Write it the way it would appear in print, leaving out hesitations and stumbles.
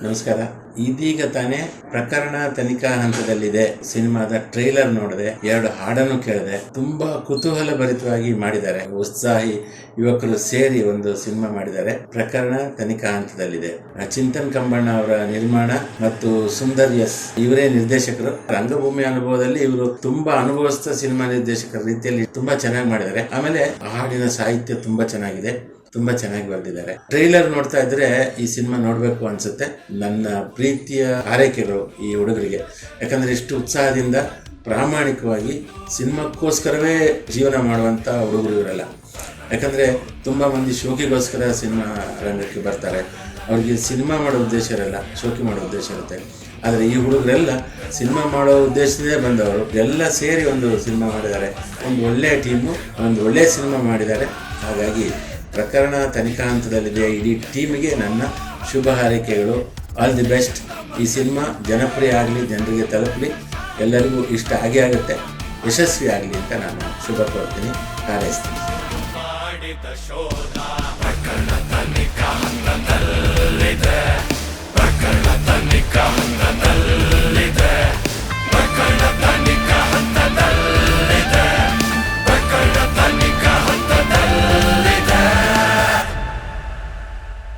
ನಮಸ್ಕಾರ. ಇದೀಗ ತಾನೇ ಪ್ರಕರಣ ತನಿಖಾ ಹಂತದಲ್ಲಿದೆ ಸಿನಿಮಾದ ಟ್ರೈಲರ್ ನೋಡಿದೆ, 2 ಹಾಡನ್ನು ಕೇಳಿದೆ. ತುಂಬಾ ಕುತೂಹಲ ಭರಿತವಾಗಿ ಮಾಡಿದ್ದಾರೆ. ಉತ್ಸಾಹಿ ಯುವಕರು ಸೇರಿ ಒಂದು ಸಿನಿಮಾ ಮಾಡಿದ್ದಾರೆ. ಪ್ರಕರಣ ತನಿಖಾ ಹಂತದಲ್ಲಿದೆ. ಚಿಂತನ್ ಕಂಬಣ್ಣ ಅವರ ನಿರ್ಮಾಣ ಮತ್ತು ಸುಂದರ್ ಎಸ್ ಇವರೇ ನಿರ್ದೇಶಕರು. ರಂಗಭೂಮಿ ಅನುಭವದಲ್ಲಿ ಇವರು ತುಂಬಾ ಅನುಭವಿಸಿದ ಸಿನಿಮಾ ನಿರ್ದೇಶಕರ ರೀತಿಯಲ್ಲಿ ತುಂಬಾ ಚೆನ್ನಾಗಿ ಮಾಡಿದ್ದಾರೆ. ಆಮೇಲೆ ಹಾಡಿನ ಸಾಹಿತ್ಯ ತುಂಬಾ ಚೆನ್ನಾಗಿದೆ, ತುಂಬಾ ಚೆನ್ನಾಗಿ ಬರೆದಿದ್ದಾರೆ. ಟ್ರೈಲರ್ ನೋಡ್ತಾ ಇದ್ರೆ ಈ ಸಿನಿಮಾ ನೋಡ್ಬೇಕು ಅನ್ಸುತ್ತೆ. ನನ್ನ ಪ್ರೀತಿಯ ಆರೈಕೆಗಳು ಈ ಹುಡುಗರಿಗೆ. ಯಾಕಂದ್ರೆ ಇಷ್ಟು ಉತ್ಸಾಹದಿಂದ ಪ್ರಾಮಾಣಿಕವಾಗಿ ಸಿನಿಮಾಕ್ಕೋಸ್ಕರವೇ ಜೀವನ ಮಾಡುವಂತ ಹುಡುಗರು ಇವರೆಲ್ಲ. ಯಾಕಂದ್ರೆ ತುಂಬಾ ಮಂದಿ ಶೋಕಿಗೋಸ್ಕರ ಸಿನಿಮಾ ರಂಗಕ್ಕೆ ಬರ್ತಾರೆ. ಅವ್ರಿಗೆ ಸಿನಿಮಾ ಮಾಡೋ ಉದ್ದೇಶ ಇರಲ್ಲ, ಶೋಕಿ ಮಾಡೋ ಉದ್ದೇಶ ಇರುತ್ತೆ. ಆದರೆ ಈ ಹುಡುಗರೆಲ್ಲ ಸಿನಿಮಾ ಮಾಡೋ ಉದ್ದೇಶದಿಂದ ಬಂದವರು. ಎಲ್ಲ ಸೇರಿ ಒಂದು ಸಿನಿಮಾ ಮಾಡಿದ್ದಾರೆ. ಒಂದು ಒಳ್ಳೆಯ ಟೀಮು, ಒಂದು ಒಳ್ಳೆಯ ಸಿನಿಮಾ ಮಾಡಿದ್ದಾರೆ. ಹಾಗಾಗಿ ಪ್ರಕರಣ ತನಿಖಾ ಹಂತದಲ್ಲಿದೆ. ಇಡೀ ಟೀಮಿಗೆ ನನ್ನ ಶುಭ ಹಾರೈಕೆಗಳು. All the best. ಈ ಸಿನಿಮಾ ಜನಪ್ರಿಯ ಆಗಲಿ, ಜನರಿಗೆ ತಲುಪಲಿ, ಎಲ್ಲರಿಗೂ ಇಷ್ಟ ಆಗೇ ಆಗುತ್ತೆ, ಯಶಸ್ವಿ ಆಗಲಿ ಅಂತ ನಾನು ಶುಭ ಕೋರ್ತೀನಿ, ಹಾರೈಸ್ತೀನಿ.